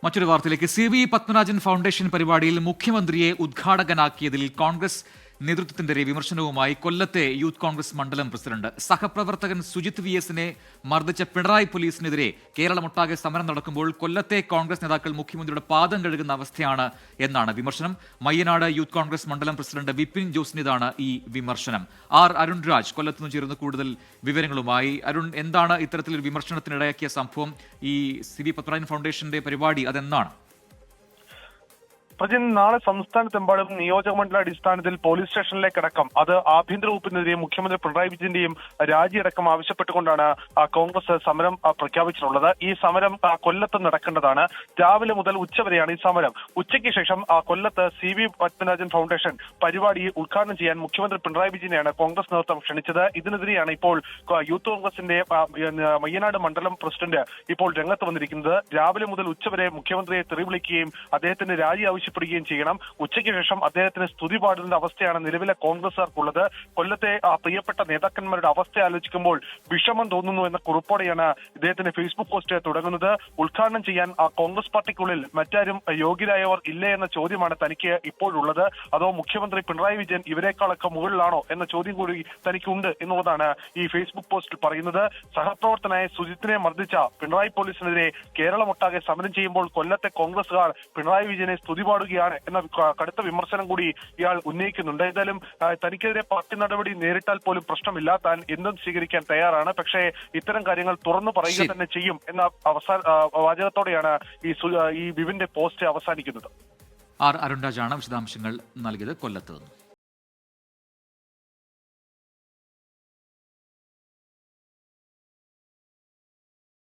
മറ്റൊരു വാർത്തയിലേക്ക് CV Padmarajan foundation പരിപാടിയിൽ മുഖ്യമന്ത്രിയെ ഉദ്ഘാടകനാക്കിയതിൽ കോൺഗ്രസ് നേതൃത്വത്തിനെതിരെ വിമർശനവുമായി കൊല്ലത്തെ യൂത്ത് കോൺഗ്രസ് മണ്ഡലം പ്രസിഡന്റ്. സഹപ്രവർത്തകൻ സുജിത് VS-നെ മർദ്ദിച്ച പിണറായി പോലീസിനെതിരെ കേരളമൊട്ടാകെ സമരം നടക്കുമ്പോൾ കൊല്ലത്തെ കോൺഗ്രസ് നേതാക്കൾ മുഖ്യമന്ത്രിയുടെ പാദം കഴുകുന്ന അവസ്ഥയാണ് എന്നാണ് വിമർശനം. മയ്യനാട് യൂത്ത് കോൺഗ്രസ് മണ്ഡലം പ്രസിഡന്റ് വിപിൻ ജോസിനിതാണ് ഈ വിമർശനം. അരുൺ രാജ് കൊല്ലത്തുനിന്ന് ചേരുന്ന കൂടുതൽ വിവരങ്ങളുമായി. അരുൺ, എന്താണ് ഇത്തരത്തിലൊരു വിമർശനത്തിനിടയാക്കിയ സംഭവം? ഈ CV പത്മരാജൻ ഫൗണ്ടേഷന്റെ പരിപാടി അതെന്നാണ്? പ്രജിൻ, നാളെ സംസ്ഥാനത്തെമ്പാടും നിയോജക മണ്ഡലാടിസ്ഥാനത്തിൽ പോലീസ് സ്റ്റേഷനിലേക്കടക്കം അത് ആഭ്യന്തര വകുപ്പിനെതിരെ മുഖ്യമന്ത്രി പിണറായി വിജയന്റെയും രാജിയടക്കം ആവശ്യപ്പെട്ടുകൊണ്ടാണ് കോൺഗ്രസ് സമരം പ്രഖ്യാപിച്ചിട്ടുള്ളത്. ഈ സമരം കൊല്ലത്ത് നടക്കേണ്ടതാണ്. രാവിലെ മുതൽ ഉച്ചവരെയാണ് ഈ സമരം. ഉച്ചയ്ക്ക് ശേഷം കൊല്ലത്ത് CV പത്മരാജൻ ഫൗണ്ടേഷൻ പരിപാടി ഉദ്ഘാടനം ചെയ്യാൻ മുഖ്യമന്ത്രി പിണറായി വിജയനെയാണ് കോൺഗ്രസ് നേതൃത്വം ക്ഷണിച്ചത്. ഇതിനെതിരെയാണ് ഇപ്പോൾ യൂത്ത് കോൺഗ്രസിന്റെ മയ്യനാട് മണ്ഡലം പ്രസിഡന്റ് ഇപ്പോൾ രംഗത്ത് വന്നിരിക്കുന്നത്. രാവിലെ മുതൽ ഉച്ചവരെ മുഖ്യമന്ത്രിയെ തെറി വിളിക്കുകയും അദ്ദേഹത്തിന്റെ രാജി ആവശ്യപ്പെടുകയും ചെയ്യണം. ഉച്ചയ്ക്ക് ശേഷം അദ്ദേഹത്തിന് സ്തുതി പാടുന്ന അവസ്ഥയാണ് നിലവിലെ കോൺഗ്രസുകാർക്കുള്ളത്. കൊല്ലത്തെ പ്രിയപ്പെട്ട നേതാക്കന്മാരുടെ അവസ്ഥ ആലോചിക്കുമ്പോൾ വിഷമം തോന്നുന്നു എന്ന കുറിപ്പോടെയാണ് ഇദ്ദേഹത്തിന്റെ ഫേസ്ബുക്ക് പോസ്റ്റ് തുടങ്ങുന്നത്. ഉദ്ഘാടനം ചെയ്യാൻ കോൺഗ്രസ് പാർട്ടിക്കുള്ളിൽ മറ്റാരും യോഗ്യരായവർ ഇല്ലേ എന്ന ചോദ്യമാണ് തനിക്ക് ഇപ്പോഴുള്ളത്. അതോ മുഖ്യമന്ത്രി പിണറായി വിജയൻ ഇവരെക്കാളൊക്കെ മുകളിലാണോ എന്ന ചോദ്യം കൂടി തനിക്കുണ്ട് എന്നുള്ളതാണ് ഈ ഫേസ്ബുക്ക് പോസ്റ്റിൽ പറയുന്നത്. സഹപ്രവർത്തനായ സുജിത്തിനെ മർദ്ദിച്ച പിണറായി പോലീസിനെതിരെ കേരളമൊട്ടാകെ സമരം ചെയ്യുമ്പോൾ കൊല്ലത്തെ കോൺഗ്രസുകാർ പിണറായി വിജയനെ സ്തുതി പാടുകയാണ് എന്ന കടുത്ത വിമർശനം കൂടി ഇയാൾ ഉന്നയിക്കുന്നുണ്ട്. ഏതായാലും തനിക്കെതിരെ പാർട്ടി നടപടി നേരിട്ടാൽ പോലും പ്രശ്നമില്ല, താൻ എന്തും സ്വീകരിക്കാൻ തയ്യാറാണ്. പക്ഷേ ഇത്തരം കാര്യങ്ങൾ തുറന്നു പറയുക തന്നെ ചെയ്യും എന്ന വാചകത്തോടെയാണ് ഈ വിപിന്റെ പോസ്റ്റ് അവസാനിക്കുന്നത്. അരുൺ രാജാണ് വിശദാംശങ്ങൾ നൽകിയത് കൊല്ലത്ത് നിന്ന്.